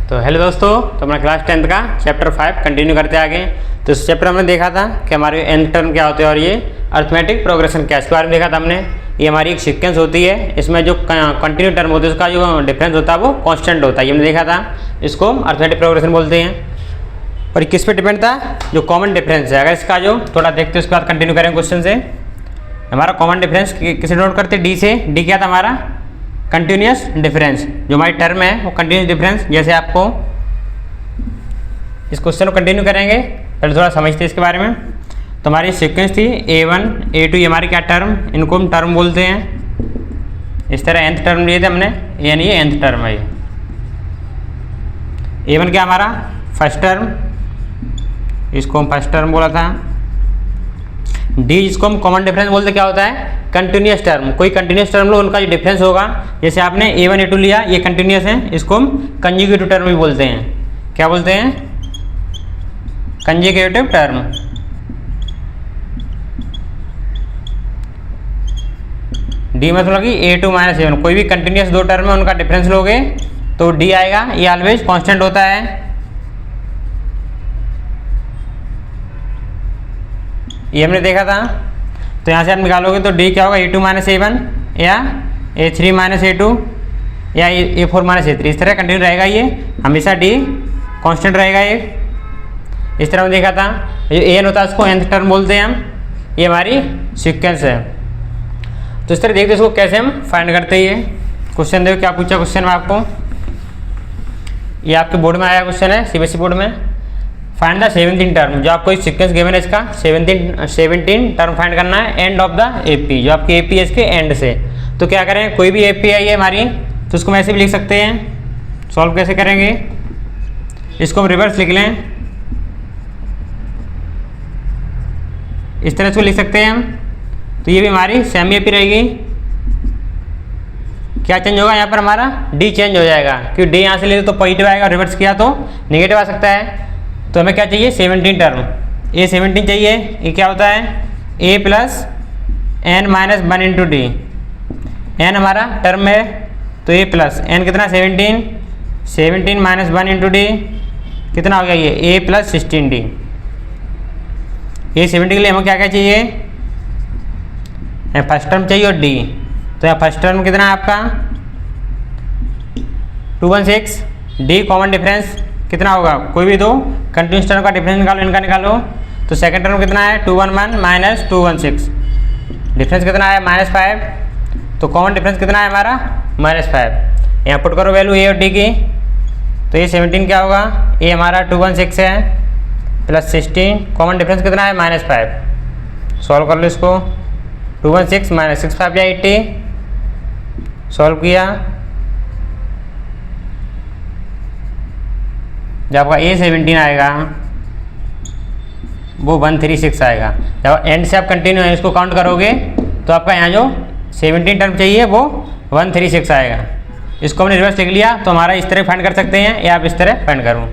तो हेलो दोस्तों, तो अपना क्लास 10th का चैप्टर 5 कंटिन्यू करते आगे। तो इस चैप्टर हमने देखा था कि हमारे nth टर्म क्या होते हैं और ये अर्थमेटिक प्रोग्रेशन क्या, इसके बारे में देखा था हमने। ये हमारी एक सीक्वेंस होती है, इसमें जो कंटिन्यू टर्म होते हैं उसका जो डिफरेंस होता है वो कांस्टेंट होता है, ये हमने देखा था। इसको अर्थमेटिक प्रोग्रेशन बोलते हैं। और किस पे डिपेंड था? जो कॉमन डिफरेंस है। अगर इसका जो थोड़ा देखते हैं उसके बाद कंटिन्यू करेंगे क्वेश्चन से। हमारा कॉमन डिफरेंस किसे नोट करते हैं? डी से। डी क्या था हमारा? Continuous difference. जो हमारी टर्म है वो कंटिन्यूस डिफरेंस। जैसे आपको इस क्वेश्चन को कंटिन्यू करेंगे, पहले थोड़ा समझते हैं इसके बारे में। तो हमारी सीक्वेंस थी A1 A2, ये हमारी क्या टर्म, इनको हम टर्म बोलते हैं। इस तरह nth टर्म लिए थे हमने, यानी ये nth टर्म है। ये A1 क्या हमारा फर्स्ट टर्म, इसको हम फर्स्ट टर्म बोला था। डी जिसको हम कॉमन डिफरेंस बोलते, क्या होता है? Continuous term. कोई कंटिन्यूस टर्म लो, उनका जो डिफरेंस होगा, जैसे आपने A1 A2 लिया, ये कंटिन्यूस है, इसको हम कंजुगेटिव टर्म भी बोलते हैं। क्या बोलते हैं? Conjugative term. डी मतलब कि A2 माइनस A1, कोई भी कंटिन्यूस दो टर्म है उनका डिफरेंस लोगे तो डी आएगा। ये ऑलवेज कांस्टेंट होता है। ये हमने देखा था। तो यहाँ से आप निकालोगे तो डी क्या होगा? A2 माइनस A1 या A3 माइनस A2 या A4 माइनस A3, इस तरह कंटिन्यू रहेगा। ये हमेशा डी कांस्टेंट रहेगा। ये इस तरह में देखा था। जो एन होता है उसको nth टर्म बोलते हैं हम। ये हमारी सीक्वेंस है। तो इस तरह देखते इसको कैसे हम फाइंड करते हैं। ये क्वेश्चन देखो क्या पूछा क्वेश्चन में आपको। ये आपके बोर्ड में आया क्वेश्चन है, CBSE बोर्ड में। Find the 17 term. जो आपको सीक्वेंस गिवन है इसका 17 टर्म फाइंड करना है एंड ऑफ द AP। जो आपकी AP है इसके एंड से। तो क्या करें, कोई भी AP आई है हमारी तो उसको हम ऐसे भी लिख सकते हैं। सॉल्व कैसे करेंगे? इसको हम रिवर्स लिख लें, इस तरह से लिख सकते हैं हम। तो ये भी हमारी सेमी AP रहेगी। क्या चेंज होगा यहाँ पर? हमारा D चेंज हो जाएगा, क्योंकि D यहाँ से ले तो पॉजिटिव आएगा, रिवर्स किया तो नेगेटिव आ सकता है। तो हमें क्या चाहिए? 17 टर्म। ये 17 चाहिए। ये क्या होता है? A plus n minus 1 into D. n हमारा टर्म है तो A प्लस n कितना? 17 माइनस 1 इंटू डी कितना हो गया? ये A प्लस 16D। ये 70 के लिए हमें क्या क्या चाहिए? फर्स्ट टर्म चाहिए और D। तो यहाँ फर्स्ट टर्म कितना है आपका? 216। D कॉमन डिफरेंस कितना होगा? कोई भी दो कंटिन्यूस टर्म का डिफरेंस निकालो, इनका निकालो। तो सेकंड टर्म कितना है? 211 माइनस 216। डिफरेंस कितना है? -5। तो कॉमन डिफरेंस कितना है हमारा? -5। यहाँ पुट करो वैल्यू A और D की। तो ये 17 क्या होगा? ये हमारा 216 है प्लस 16, कॉमन डिफरेंस कितना है? -5। सॉल्व कर लो इसको। 216 माइनस 6 5 या 80। सॉल्व किया, जब आपका A17 आएगा वो 136 आएगा। जब एंड से आप कंटिन्यू है इसको काउंट करोगे तो आपका यहाँ जो 17 टर्म चाहिए वो 136 आएगा। इसको हमने रिवर्स लिख लिया तो हमारा इस तरह फाइंड कर सकते हैं, या आप इस तरह फाइंड करो।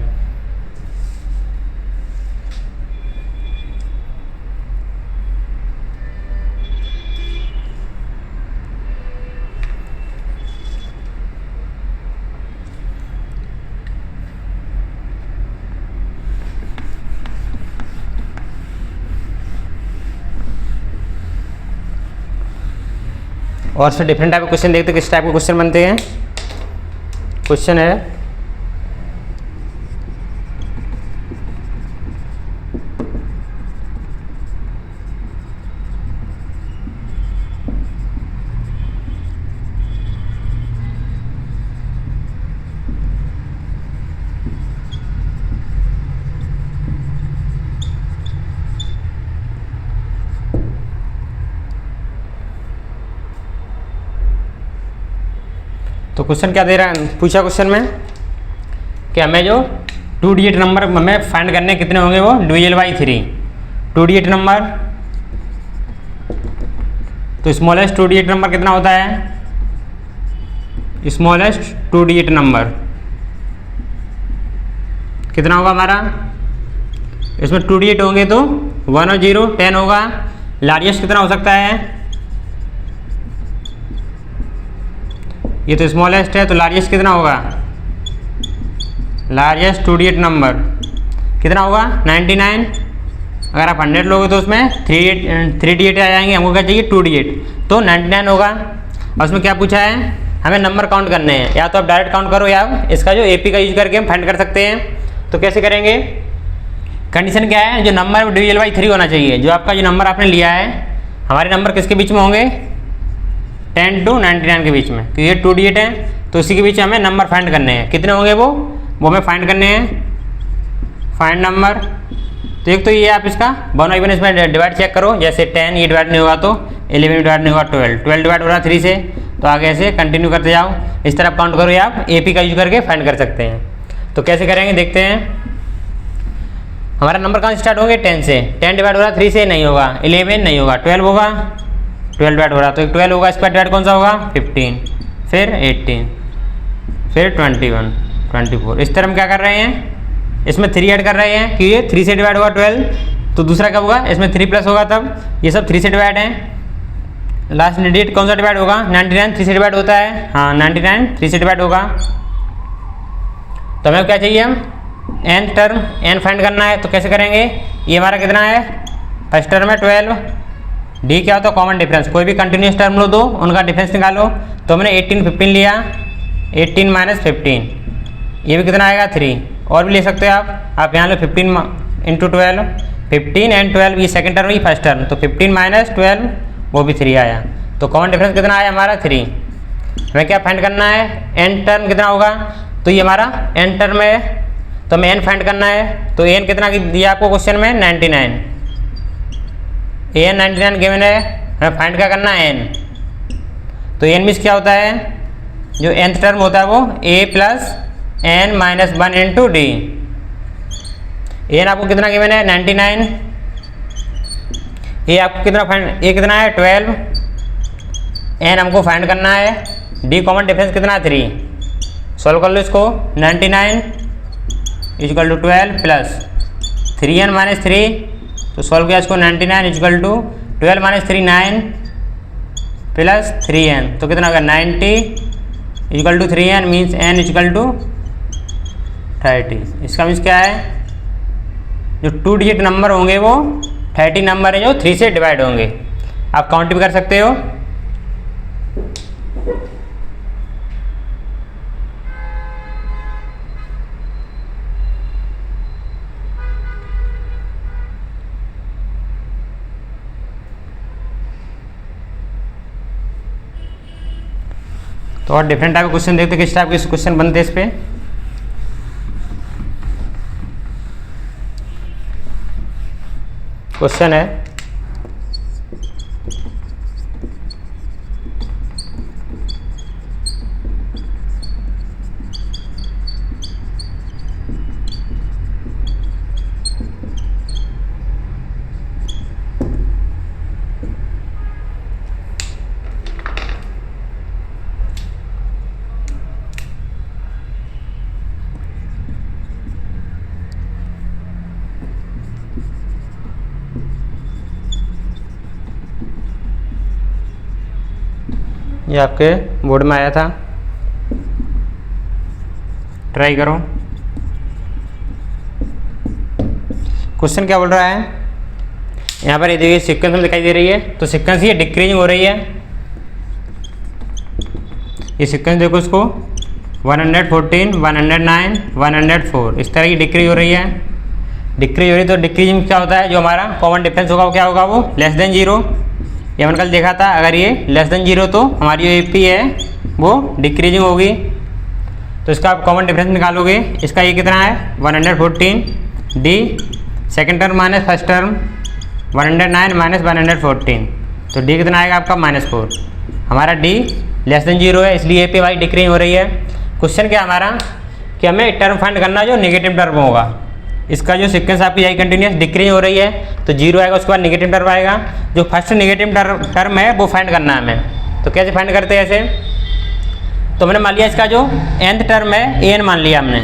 और फिर डिफरेंट टाइप के क्वेश्चन देखते हैं, किस टाइप के क्वेश्चन बनते हैं। क्वेश्चन है तो क्वेश्चन क्या दे रहा है, पूछा क्वेश्चन में कि हमें जो 2 डिजिट नंबर हमें फाइंड करने कितने होंगे, वो डिविजिबल बाई 3। 2 डिजिट नंबर, तो स्मॉलेस्ट 2 डिजिट नंबर कितना होता है? स्मॉलेस्ट 2 डिजिट नंबर कितना होगा हमारा? इसमें 2 डिजिट होंगे तो 1 और 0 10 होगा। लार्जेस्ट कितना हो सकता है? ये तो स्मॉलेस्ट है, तो लार्जेस्ट कितना होगा? लार्जेस्ट 2D8 नंबर कितना होगा 99। अगर आप 100 लोगे तो उसमें 3D8 आ जाएंगे, हमको क्या चाहिए 2D8, तो 99 होगा। और उसमें क्या पूछा है, हमें नंबर काउंट करने हैं, या तो आप डायरेक्ट काउंट करो या आप इसका जो AP का यूज करके हम फाइंड कर सकते हैं। तो कैसे करेंगे, कंडीशन क्या है, जो नंबर है वो डिविजल बाई 3 होना चाहिए। जो आपका जो नंबर आपने लिया है, हमारे नंबर किसके बीच में होंगे 10 to 99 के बीच में, तो ये 2D8 है, तो इसी के बीच हमें नंबर फाइंड करने हैं। कितने होंगे वो हमें फाइंड करने हैं, फाइंड नंबर। तो एक तो ये आप इसका 1/1 इसमें डिवाइड चेक करो, जैसे 10 ये डिवाइड नहीं होगा तो 11 डिवाइड नहीं होगा 12 डिवाइड हो रहा 3 से, तो आगे ऐसे कंटिन्यू करते जाओ। इस तरह काउंट करो या आप AP का यूज करके फाइंड कर सकते हैं। तो कैसे करेंगे देखते हैं। हमारा नंबर कहाँ स्टार्ट होंगे 10 से, 10 डिवाइड हो रहा 3 से नहीं होगा, 11 नहीं होगा, 12 होगा, 12 डिवाइड हो रहा तो 12 होगा, इसका डिवाइड कौन सा होगा 15, फिर 18, फिर 21, 24। इस तरह हम क्या कर रहे हैं, इसमें 3 ऐड कर रहे हैं कि ये 3 से डिवाइड होगा 12, तो दूसरा कब होगा, इसमें 3 प्लस होगा तब, ये सब 3 से डिवाइड है। लास्ट 98 कौन सा डिवाइड होगा 99 3 से डिवाइड होता है, हाँ 99 3 से डिवाइड होगा। तो हमें क्या चाहिए, हम nth टर्म n फाइंड करना है। तो कैसे करेंगे, ये हमारा कितना है, फर्स्ट टर्म है 12, d क्या होता है कॉमन डिफरेंस, कोई भी कंटिन्यूस टर्म लो दो उनका डिफरेंस निकालो। तो हमने 18 15 लिया, 18 माइनस 15, ये भी कितना आएगा 3, और भी ले सकते हैं आप यहाँ लो 15 इंटू 12, 15 एंड 12, ये सेकंड टर्म ही फर्स्ट टर्म, तो 15 माइनस 12 वो भी 3 आया। तो कॉमन डिफरेंस कितना आया हमारा 3। हमें क्या फाइंड करना है, n टर्म कितना होगा, तो ये हमारा n टर्म है, तो हमें n फाइंड करना है। तो n कितना दिया आपको क्वेश्चन में 99, an 99 गिवन है, हमें फाइंड क्या करना है n। तो n मीन्स क्या होता है, जो nth टर्म होता है वो a plus n minus 1 into D. n आपको कितना गिवन है 99, a आपको कितना फाइंड, a कितना है 12, n हमको फाइंड करना है, d कॉमन डिफरेंस कितना है 3। सॉल्व कर लो इसको, 99 equal to 12 plus 3n minus 3, तो सॉल्व किया इसको 99 equal to 12 minus 3 9 plus 3n, तो कितना होगा 90 equal to 3n means n equal to 30। इसका मीन्स क्या है, जो 2 डिजिट नंबर होंगे वो 30 नंबर है जो 3 से डिवाइड होंगे। आप काउंट भी कर सकते हो। तो और डिफरेंट टाइप के क्वेश्चन देखते, किस टाइप के क्वेश्चन बनते हैं इस पे। क्वेश्चन है, ये आपके बोर्ड में आया था, ट्राई करो। क्वेश्चन क्या बोल रहा है, यहाँ पर ये देखिए सीक्वेंस में दिखाई दे रही है, तो सीक्वेंस ये डिक्रीजिंग हो रही है। ये सीक्वेंस देखो इसको 114, 109, 104, इस तरह की डिक्रीज हो रही है। डिक्रीज हो रही तो डिक्रीजिंग क्या होता है, जो हमारा कॉमन डिफरेंस होगा वो क्या होगा, वो लेस देन 0। ये हमने कल देखा था, अगर ये लेस देन 0 तो हमारी जो AP है वो डिक्रीजिंग होगी। तो इसका आप कॉमन डिफरेंस निकालोगे, इसका ये कितना है 114, D second term minus first term 109 minus 114, तो D कितना आएगा आपका -4। हमारा D लेस देन 0 है, इसलिए AP हमारी डिक्रीज हो रही है। क्वेश्चन क्या हमारा, कि हमें टर्म फाइंड करना जो नेगेटिव टर्म होगा। इसका जो सीक्वेंस आपकी आई कंटिन्यूस डिक्रीज हो रही है, तो 0 आएगा, उसके बाद नेगेटिव टर्म आएगा। जो फर्स्ट नेगेटिव टर्म है वो फाइंड करना है हमें। तो कैसे फाइंड करते हैं ऐसे, तो हमने मान लिया इसका जो nth टर्म है an मान लिया हमने,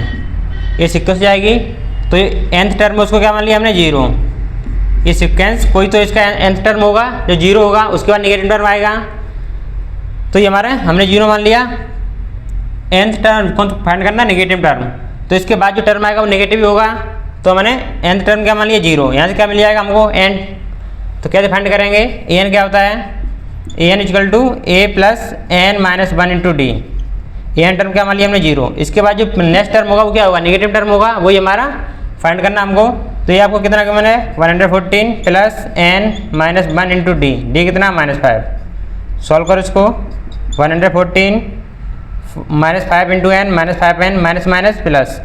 ये सीक्वेंस जाएगी, तो ये nth टर्म है उसको क्या मान लिया हमने 0। ये सीक्वेंस कोई तो इसका nth टर्म होगा जो 0 होगा, उसके बाद नेगेटिव टर्म आएगा, तो ये हमारा हमने 0 मान लिया। nth टर्म कौन फाइंड करना, नेगेटिव टर्म, तो इसके बाद जो टर्म आएगा वो नेगेटिव ही होगा। तो मैंने nth टर्म क्या मान लिया 0, यहाँ से क्या मिल जाएगा हमको n। तो कैसे फाइंड करेंगे, an क्या होता है, an equal to a plus n minus 1 into d. an term क्या मान लिया हमने 0। इसके बाद जो नेक्स्ट टर्म होगा वो क्या होगा, नेगेटिव टर्म होगा, वही हमारा फाइंड करना हमको। तो ये आपको कितना क्या मैंने 114 plus n minus 1 into D, D कितना -5। सॉल्व करो इसको, 114 minus 5 into n minus 5n minus minus plus,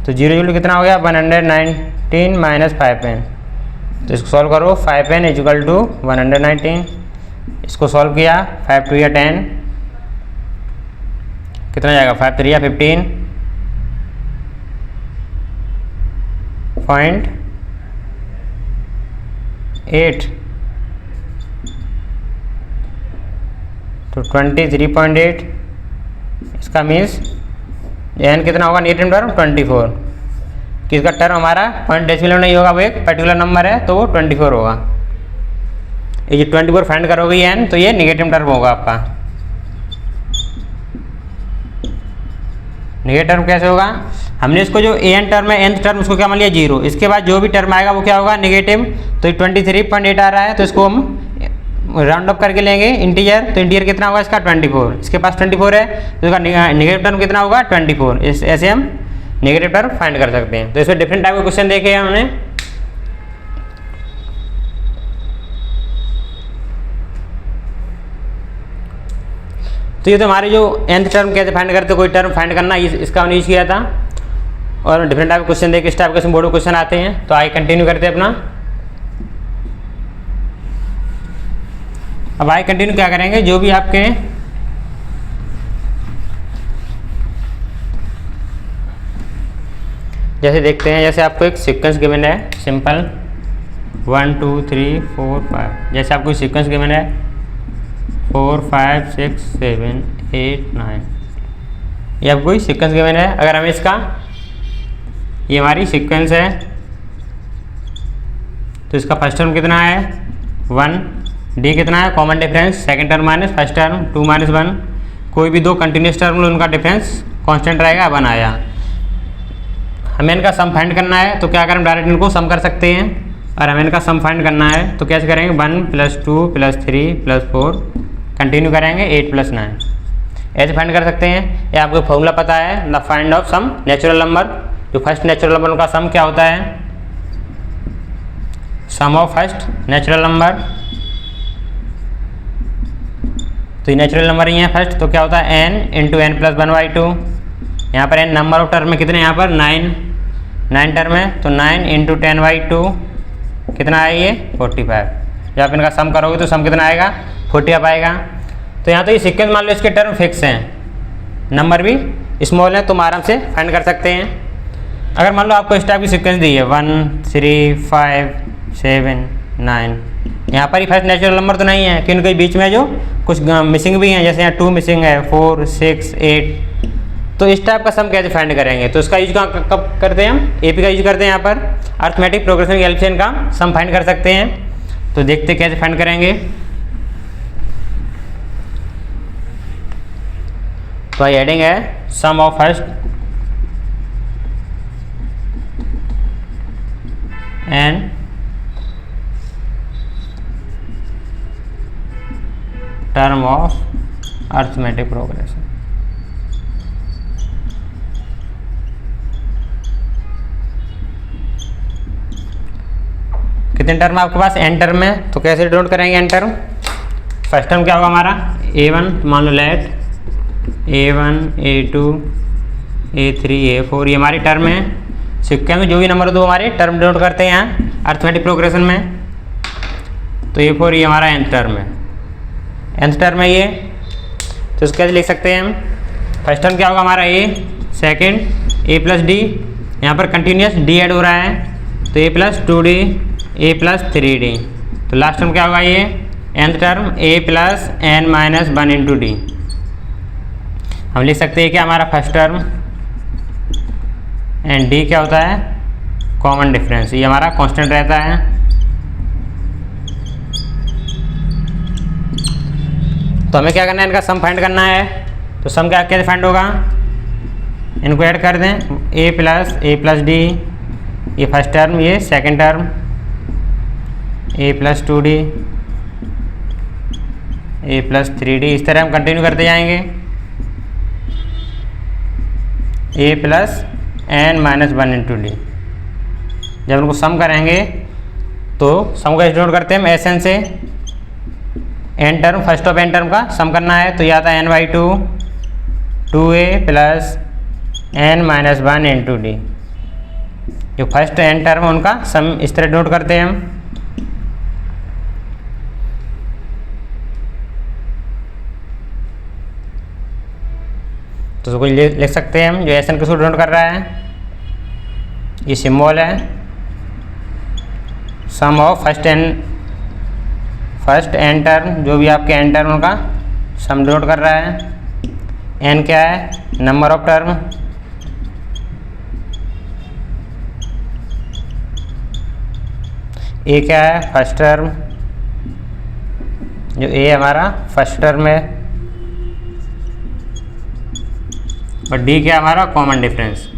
तो 0 कितना हो गया 119 माइनस 5n। तो इसको सॉल्व करो, 5n इक्वल टू 119। इसको सॉल्व किया, 5 2 या 10, कितना जाएगा 5 3 या 15 .8, तो 23.8। इसका मीन्स n कितना होगा नेगेटिव टर्म 24, किसका टर्म हमारा पॉइंट डेसिमल नहीं होगा, वो एक पर्टिकुलर नंबर है तो वो 24 होगा। ये जो 24 फाइंड करोगे n, तो ये नेगेटिव टर्म होगा आपका। नेगेटिव टर्म कैसे होगा, हमने इसको जो an टर्म है nth टर्म उसको क्या मान लिया 0। इसके बाद जो भी टर्म आएगा वो क्या होगा नेगेटिव। तो 23.8 आ रहा है, तो इसको हम राउंड अप करके लेंगे इंटीजर। तो इंटीजर कितना होगा इसका 24, इसके पास 24 है, तो इसका नेगेटिव टर्म कितना होगा 24। ऐसे हम नेगेटिव टर्म फाइंड कर सकते हैं। तो इसमें डिफरेंट टाइप के क्वेश्चन देखे हैं हमने। तो ये तो हमारे जो nth टर्म कैसे फाइंड करते, कोई टर्म फाइंड करना, इसका हमने यूज किया था। और डिफरेंट टाइप के क्वेश्चन देखे, इस टाइप के बोर्ड में क्वेश्चन आते हैं। तो आइए कंटिन्यू करते हैं अपना। अब आइए कंटिन्यू क्या करेंगे, जो भी आपके जैसे देखते हैं, जैसे आपको एक सीक्वेंस गिवन है सिंपल 1 2 3 4 5, जैसे आपको सीक्वेंस गिवन है 4 5 6 7 8 9, ये आपको सीक्वेंस गिवन है। अगर हमें इसका, ये हमारी सीक्वेंस है, तो इसका फर्स्ट टर्म कितना है 1, डी कितना है common difference, second term minus first term 2 minus 1, कोई भी दो कंटिन्यूस टर्म लो उनका डिफरेंस कांस्टेंट रहेगा 1 आया। हमें इनका सम फाइंड करना है, तो क्या करें डायरेक्ट इनको सम कर सकते हैं। और हमें इनका सम फाइंड करना है तो कैसे करेंगे 1 + 2 + 3 + 4 कंटिन्यू करेंगे 8 + 9, ऐसे फाइंड कर सकते हैं। ये आपको फॉर्मूला पता है, the find of sum natural number. जो फर्स्ट नेचुरल नंबर का सम क्या होता है, sum of first natural number. तो ये नेचुरल नंबर ही है फर्स्ट, तो क्या होता है n × n + 1/2। यहाँ पर n नंबर ऑफ टर्म में कितने, यहाँ पर 9 टर्म है, तो 9 × 10/2 कितना है ये 45। जब आप इनका सम करोगे तो सम कितना आएगा 40 आएगा। तो यहाँ तो ये सीक्वेंस मान लो इसके टर्म फिक्स हैं, नंबर भी स्मॉल है, तो हम आराम से फाइंड कर सकते हैं। अगर मान लो आपको इस टाइप की सीक्वेंस दी है 1 3 5 7 9, यहाँ पर ही फर्स्ट नेचुरल नंबर तो नहीं है, कि उनके बीच में जो कुछ मिसिंग भी हैं, जैसे यहाँ 2 मिसिंग है, 4 6 8। तो इस टाइप का सम कैसे फाइंड करेंगे, तो इसका यूज कब करते हैं हम, एपी का यूज करते हैं। यहाँ पर अर्थमेटिक प्रोग्रेशन की हेल्प से इनका सम फाइंड कर सकते हैं। तो देखते हैं कैसे फाइंड करेंगे। तो हेडिंग है sum of first n term of arithmetic progression. कितने टर्म आपके पास, n टर्म में। तो कैसे डिनोट करेंगे n टर्म, फर्स्ट टर्म क्या होगा हमारा a1, मान लो late a1 a2 a3 a4, ये हमारी टर्म है। सिक्के में जो भी नंबर हो तो हमारे टर्म डिनोट करते हैं यहाँ अर्थमेटिक प्रोग्रेशन में। तो a4 ये हमारा nth टर्म है, nth टर्म है ये। तो इसको कैसे लिख सकते हैं हम, फर्स्ट टर्म क्या होगा हमारा a, सेकेंड a + d, यहाँ पर कंटिन्यूस d ऐड हो रहा है, तो a + 2d a + 3d। तो लास्ट टर्म क्या होगा ये nth term a + n - 1 × d। हम लिख सकते हैं कि हमारा फर्स्ट टर्म एंड d क्या होता है कॉमन डिफरेंस, ये हमारा कांस्टेंट रहता है। तो हमें क्या करना है, इनका सम फाइंड करना है। तो सम क्या कैसे फाइंड होगा, इनको ऐड कर दें, ए प्लस डी, ये फर्स्ट टर्म, ये second term, a plus 2d, a plus 3d, इस तरह हम कंटिन्यू करते जाएंगे। A plus n minus 1 into d. जब उनको सम करेंगे तो सम का डिनोट करते हैं हम एस एन से। N term, first of n term का सम करना है तो यह आता है n by 2, 2a plus n minus 1 into d. जो फर्स्ट एन टर्म है उनका सम इस तरह डिनोट करते हैं हम। तो उसको लिख सकते हैं हम, जो एस एन किसको डिनोट कर रहा है, ये सिंबल है sum of first n term, जो भी आपके एन टर्म का सम डिनोट कर रहा है। एन क्या है, नंबर ऑफ टर्म, ए क्या है, फर्स्ट टर्म, जो ए हमारा फर्स्ट टर्म है, और डी क्या हमारा कॉमन डिफरेंस।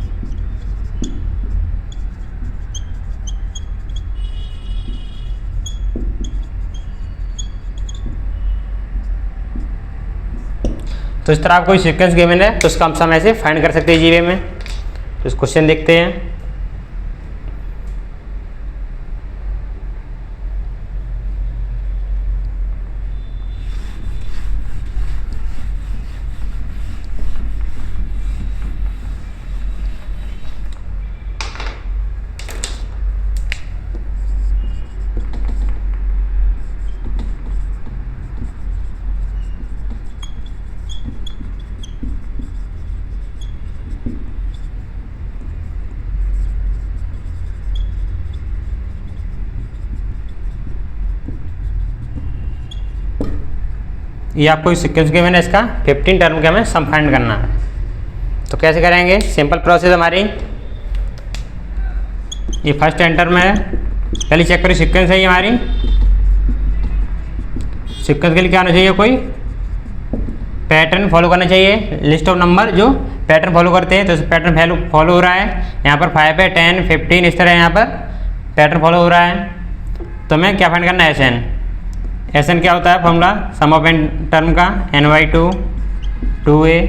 तो इस तरह आपको सीक्वेंस गिवन है तो उसका हम सम ऐसे फाइंड कर सकते हैं जीवे में। तो इस क्वेश्चन देखते हैं। ये आपको सीक्वेंस गिवन है, इसका 15 टर्म के हमें सम फाइंड करना है। तो कैसे करेंगे, सिंपल प्रोसेस हमारी। ये फर्स्ट एन टर्म है, पहले चेक करिए सीक्वेंस है ये हमारी। सीक्वेंस के लिए क्या होना चाहिए, कोई पैटर्न फॉलो करना चाहिए, लिस्ट ऑफ नंबर जो पैटर्न फॉलो करते हैं। तो इस पैटर्न फॉलो हो रहा है, यहाँ पर 5 है, 10, 15, इस तरह यहाँ पर पैटर्न फॉलो हो रहा है। तो हमें क्या फाइंड करना है, एस एन। एस एन क्या होता है formula, sum of n term का n by 2, 2a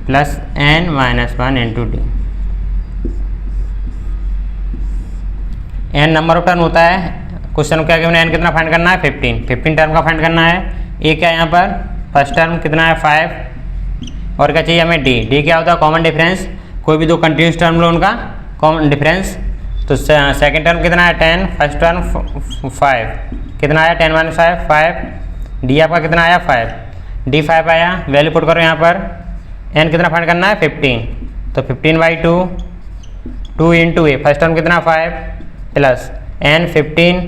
plus n minus 1 into d. N number of term होता है, क्वेश्चन क्या गिवन है, एन कितना फाइंड करना है, 15 टर्म का फाइंड करना है। ए क्या है यहाँ पर, फर्स्ट टर्म कितना है 5, और क्या चाहिए हमें डी क्या होता है, कॉमन डिफरेंस। कोई भी दो कंटिन्यूस टर्म लो उनका कॉमन डिफरेंस। तो सेकंड टर्म कितना है 10, फर्स्ट टर्म 5, कितना आया 10 माइनस 5, डी आपका कितना आया 5, डी 5 आया। वैल्यू पुट करो यहाँ पर, एन कितना फाइंड करना है 15, तो 15 by 2, 2 into A, first term कितना 5 प्लस एन 15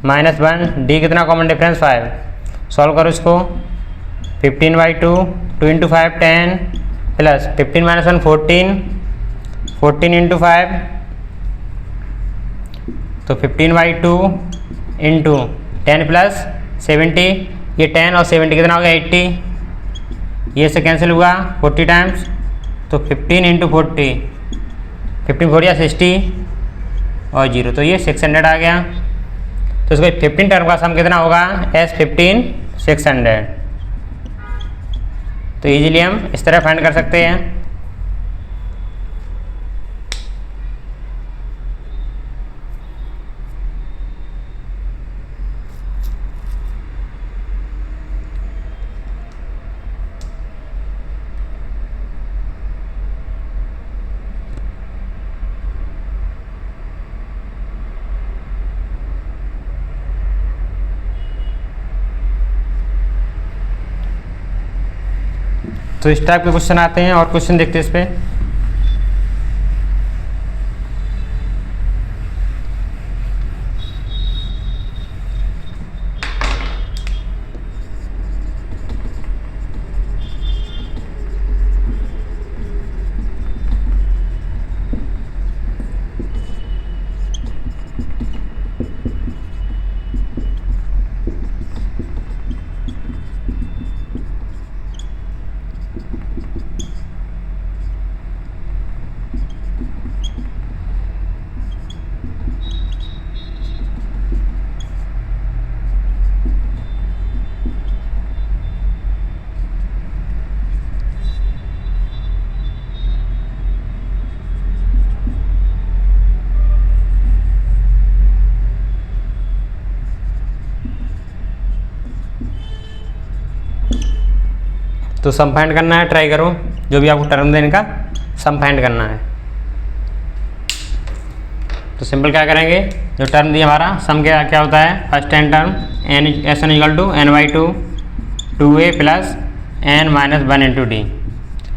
माइनस 1, डी कितना कॉमन डिफरेंस 5। सॉल्व करो इसको, 15 by 2, 2 into 5 10 plus 15 minus 1 14, 14 into 5, तो 15 बाई 2 इंटू 10 प्लस 70, ये 10 और 70 कितना हो गया 80, ये से कैंसिल हुआ 40 टाइम्स, तो 15 इंटू 40, 15 4 या 60 और 0, तो ये 600 आ गया। तो इसको 15 टर्म का सम कितना होगा, S15 600। तो इजीली हम इस तरह फाइंड कर सकते हैं। तो इस टाइप के क्वेश्चन आते हैं, और क्वेश्चन देखते हैं इस पर। तो सम फाइंड करना है, ट्राई करो जो भी आपको टर्म देने का सम फाइंड करना है। तो सिंपल क्या करेंगे, जो टर्म दिया हमारा सम क्या होता है, first n term n s n equal to n by two 2a plus n minus 1 into d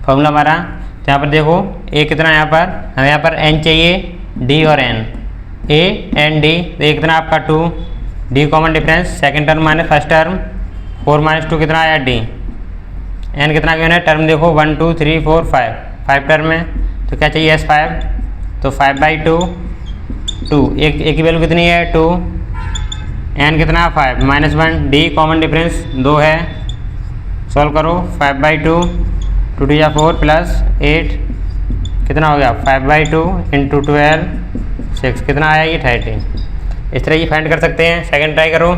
formula हमारा। तो यहाँ पर देखो ए कितना है, यहाँ पर हमें यहाँ पर एन चाहिए, डी और एन, ए एन डी, तो ए कितना आपका 2, D common difference, second term minus first term 4 minus 2 कितना आया डी, एन कितना क्यों है, टर्म देखो 1 2 3 4 5 टर्म है, तो क्या चाहिए एस 5, तो 5 बाई 2 2, एक की वैल्यू कितनी है 2, एन कितना 5 माइनस 1, डी कॉमन डिफरेंस 2 है, सॉल्व करो 5 बाई 2 2 या 4 प्लस 8 कितना हो गया 5 बाई 2 इंटू 12 6 कितना आया ये 30। इस तरह ये फाइंड कर सकते हैं। सेकंड ट्राई करो,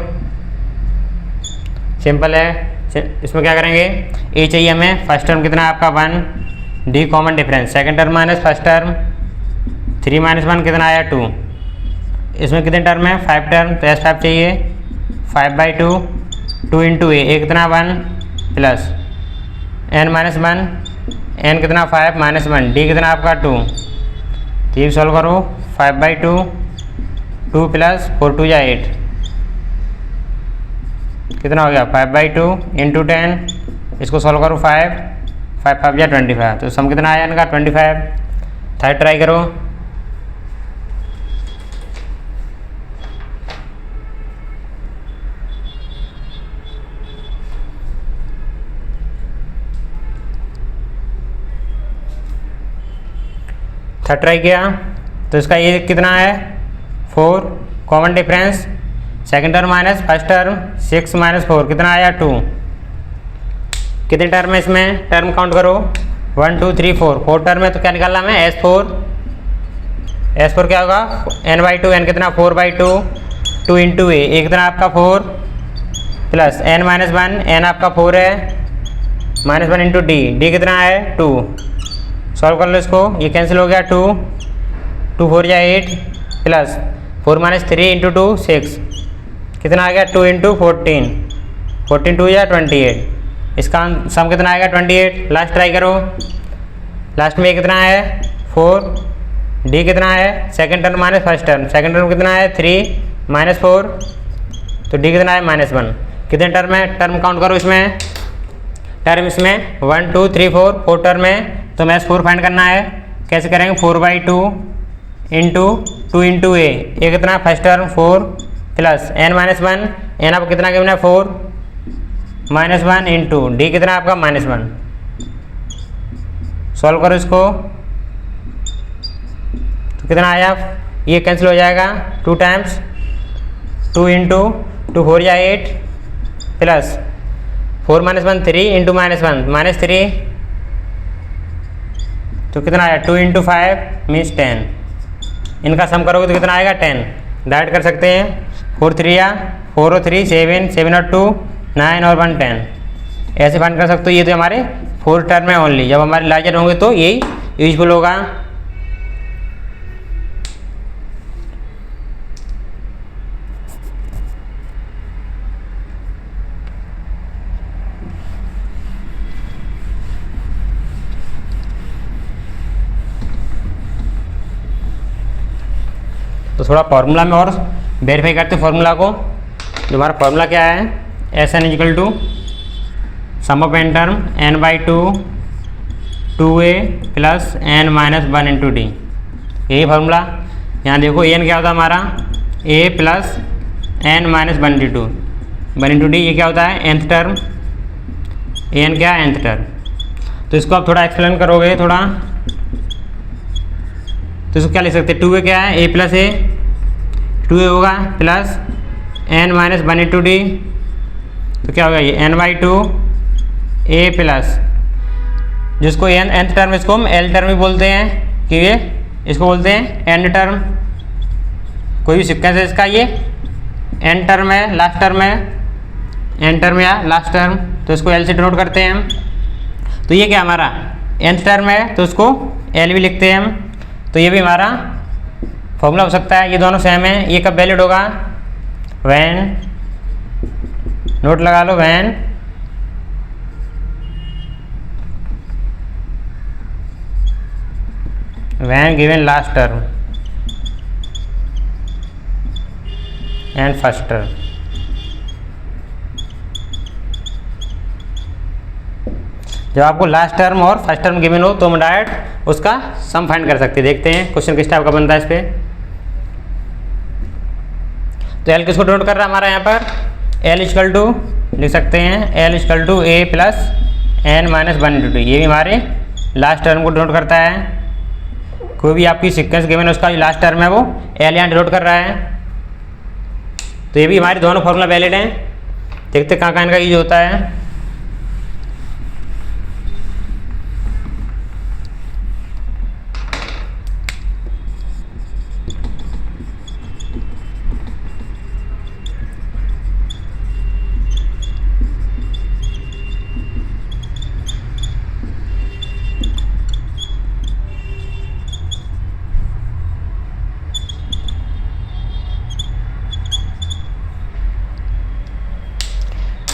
सिंपल है। इसमें क्या करेंगे, ए चाहिए हमें, फर्स्ट टर्म कितना है आपका 1, D common difference, second term minus first term 3 minus 1 कितना आया 2, इसमें कितने टर्म है 5 टर्म, तो एस 5 चाहिए 5 बाई 2 2 इंटू ए कितना 1 प्लस एन माइनस 1, एन कितना 5 माइनस 1, डी कितना आपका 2, तो ये सॉल्व करो 5 बाई 2 2 प्लस 4 2 या 8 कितना हो गया 5 बाई 2 इंटू 10, इसको सॉल्व करो 5 5 या 25, तो सम कितना आया इनका 25। थर्ड ट्राई करो, थर्ड ट्राई किया तो इसका ये कितना है 4 common difference, second term minus first term 6 minus 4 कितना आया 2, कितने टर्म है इसमें, टर्म काउंट करो 1 2 3 4 टर्म है, तो क्या निकालना हमें एस 4 क्या होगा एन बाई 2, एन कितना 4 बाई 2 2 इंटू ए कितना आपका 4 प्लस एन माइनस 1, एन आपका 4 है माइनस 1 इंटू डी कितना है 2, सॉल्व कर लो इसको, ये कैंसिल हो गया 2 2 4 या 8 प्लस 4 माइनस 3 इंटू 2 6 कितना आ गया 2 इंटू 14 14 2 या 28, इसका सम कितना आएगा 28। लास्ट ट्राई करो, लास्ट में कितना है 4, डी कितना है second term minus first term, second term कितना है 3 माइनस 4, तो डी कितना है माइनस 1, कितने टर्म है, टर्म काउंट करो इसमें, टर्म इसमें 1 2 3 4 टर्म है, तो मैथ 4 फाइंड करना है, कैसे करेंगे 4 बाई 2 इंटू 2 इंटू ए कितना first term 4 plus n minus 1, n आपको कितना गिवन है 4 माइनस 1 इंटू डी कितना आपका माइनस 1, सॉल्व करो इसको, तो कितना आया, ये कैंसिल हो जाएगा 2 टाइम्स 2 इंटू 2 4 या 8 plus 4 minus 1 3 into minus 1 minus 3, तो कितना आया 2 इंटू 5 मीन्स 10, इनका सम करोगे तो कितना आएगा 10, डाइट कर सकते हैं 4 3 या 4 और 3 7 7 और 2 9 और 1 10, ऐसे फाइंड कर सकते हो। ये तो हमारे 4 टर्म है ओनली, जब हमारे लार्जर होंगे तो यही यूजफुल होगा। तो थोड़ा फार्मूला में और वेरीफाई करते हैं फार्मूला को, जो हमारा फार्मूला क्या है, s n equal to sum of n term n by 2 2a plus n minus 1 into d, यही फार्मूला। यहाँ देखो एन क्या होता है हमारा a plus n minus 1 into d, ये क्या होता है nth टर्म, एन क्या है nth टर्म। तो इसको आप थोड़ा एक्सप्लेन करोगे थोड़ा, तो इसको क्या लिख सकते हैं 2a क्या है a प्लस ए 2a होगा plus n minus 1 into D, तो क्या होगा ये n बाई 2 a प्लस, जिसको nth टर्म इसको हम l टर्म भी बोलते हैं, कि ये इसको बोलते हैं n टर्म, कोई भी सीक्वेंस है इसका, ये n टर्म है लास्ट टर्म है, n टर्म या लास्ट टर्म, तो इसको l से डिनोट करते हैं हम। तो ये क्या हमारा nth टर्म है, तो उसको l भी लिखते हैं हम, तो ये भी हमारा फॉर्मूला हो सकता है। ये दोनों सेम है, ये कब वैलिड होगा, वैन, नोट लगा लो, when when given last term and first term. जब आपको लास्ट टर्म और फर्स्ट टर्म गिवन हो तो हम डायरेक्ट उसका सम फाइंड कर सकते हैं। देखते हैं क्वेश्चन किस टाइप का बनता है इस पर। तो एल किसको डिनोट कर रहा है हमारा यहाँ पर, एल इक्वल टू लिख सकते हैं l equal to a plus n minus 1 into 2। ये भी हमारे लास्ट टर्म को डिनोट करता है। कोई भी आपकी सीक्वेंस गिवन है उसका जो लास्ट टर्म है वो एल यहाँ डिनोट कर रहा है। तो ये भी हमारे दोनों फॉर्मूला वैलिड हैं। देखते कहाँ कहाँ इनका यूज होता है।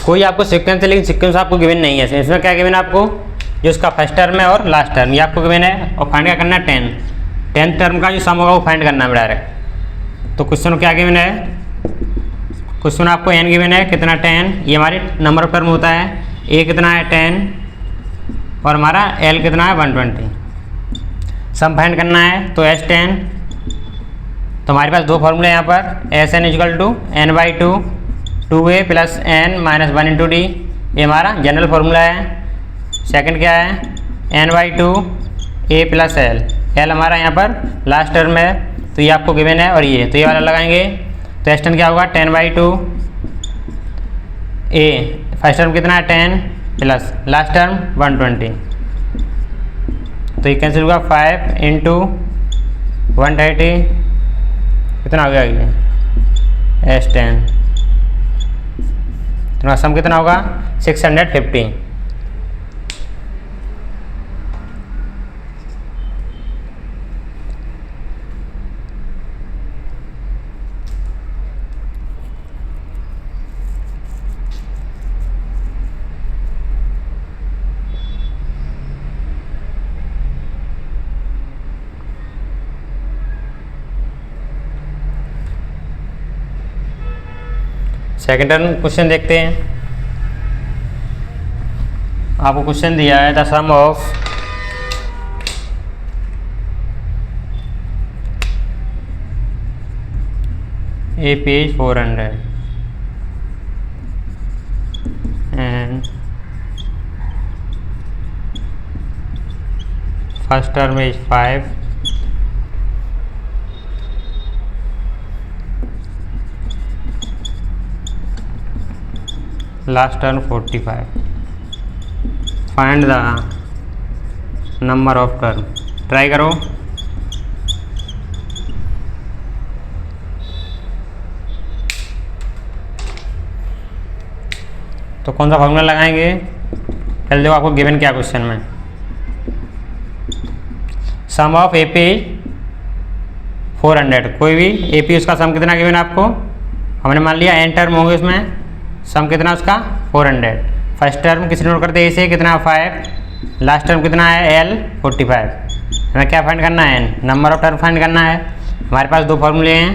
कोई आपको सीक्वेंस है लेकिन सीक्वेंस आपको गिवन नहीं है। इसमें क्या गिवन है आपको, जो उसका फर्स्ट टर्म है और लास्ट टर्म ये आपको गिवन है। और फाइंड क्या करना है, 10th टर्म का जो सम होगा वो फाइंड करना है डायरेक्ट। तो क्वेश्चन क्या गिवन है, क्वेश्चन आपको n गिवन है कितना 10, ये हमारे नंबर ऑफ टर्म होता है। a कितना है 10 और हमारा l कितना है 120। सम फाइंड करना है तो s10। तो हमारे पास दो फॉर्मूले यहाँ पर, Sn equal to n/2 2a plus n minus 1 into d, ये हमारा जनरल फार्मूला है। सेकंड क्या है, n/2 a प्लस l हमारा यहाँ पर लास्ट टर्म है तो ये आपको गिवन है। और ये तो ये वाला लगाएंगे तो S10 क्या होगा 10/2 a, फर्स्ट टर्म कितना है 10 प्लस लास्ट टर्म 120। तो ये कैंसिल होगा 5 इंटू 130, कितना हो गया ये S10। तो सम कितना होगा 650। सेकेंड टर्म क्वेश्चन देखते हैं। आपको क्वेश्चन दिया है the sum of a page 400 and first term is 5 last term 45। Find the number of term. Try करो। तो कौन सा फॉर्मूला लगाएंगे, पहले देखो आपको गिवन क्या क्वेश्चन में। सम ऑफ ए पी 400, कोई भी ए पी उसका सम कितना गिवन आपको, हमने मान लिया एन टर्म होंगे उसमें, सम कितना उसका 400। फर्स्ट टर्म किसी नोट करते हैं ए से कितना 5, लास्ट टर्म कितना है एल 45। हमें क्या फाइंड करना है, n, number of term find करना है। हमारे पास दो फॉर्मूले हैं,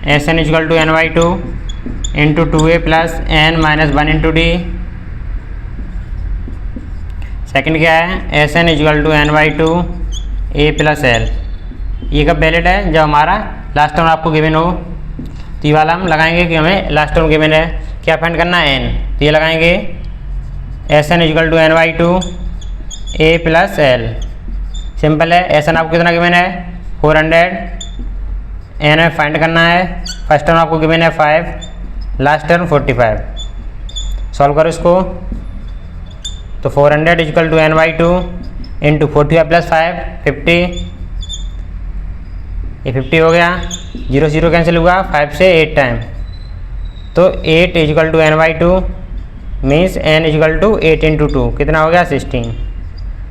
s n equal to n/2 into 2a plus n minus 1 into d. Second क्या है, s n equal to n/2 a plus l। ये कब वैलिड है, जब हमारा लास्ट टर्म आपको गिवन हो। तो ये वाला हम लगाएंगे कि हमें लास्ट टर्म गिवन है, क्या फाइंड करना है n। तो ये लगाएंगे s n equal to n/2 a plus l। Simple है, एस एन आपको कितना गिवन है 400, n में फाइंड करना है। फर्स्ट टर्म आपको गिवन है 5, लास्ट टर्म 45। सॉल्व करो इसको। तो 400 equal to n/2 into 45 plus 5 50, ये 50 हो गया। 0 0 कैंसिल हुआ 5 से 8 टाइम। तो 8 equal to n/2 means n equal to 8 into 2, कितना हो गया 16।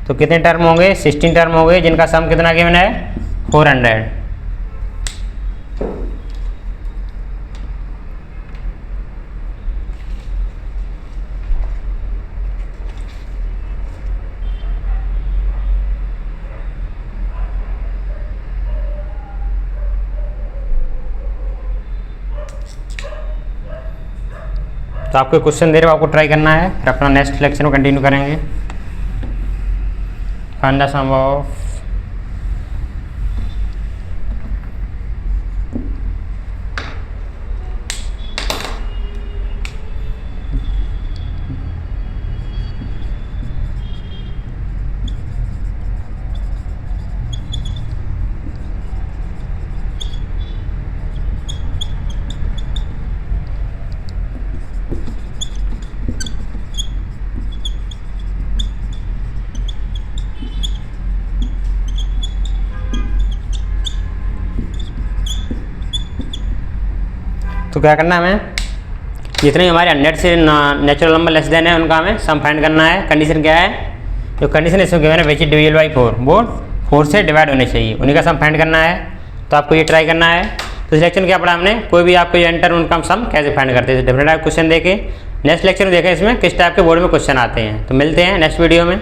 तो कितने टर्म होंगे, 16 टर्म हो गए, जिनका सम कितना गिवन है 400। तो आपको क्वेश्चन दे रहे हो, आपको ट्राई करना है, फिर अपना नेक्स्ट लेक्चर में कंटिन्यू करेंगे। फाइंड द सम ऑफ तो क्या करना है हमें, जितने हमारे 100 से नेचुरल नंबर लेस देन है उनका हमें सम फाइंड करना है। कंडीशन क्या है, जो कंडीशन इसमें गिवन है विच इज डिविजिबल बाई 4, वो 4 से डिवाइड होने चाहिए, उन्हीं का सम फाइंड करना है। तो आपको ये ट्राई करना है। तो इस लेक्चर में क्या पढ़ा हमने, कोई भी आपको एंटर उनका सम कैसे फाइंड करते हैं, डिफरेंट टाइप क्वेश्चन देके नेक्स्ट लेक्चर में देखें इसमें किस टाइप के बोर्ड में क्वेश्चन आते हैं। तो मिलते हैं नेक्स्ट वीडियो में।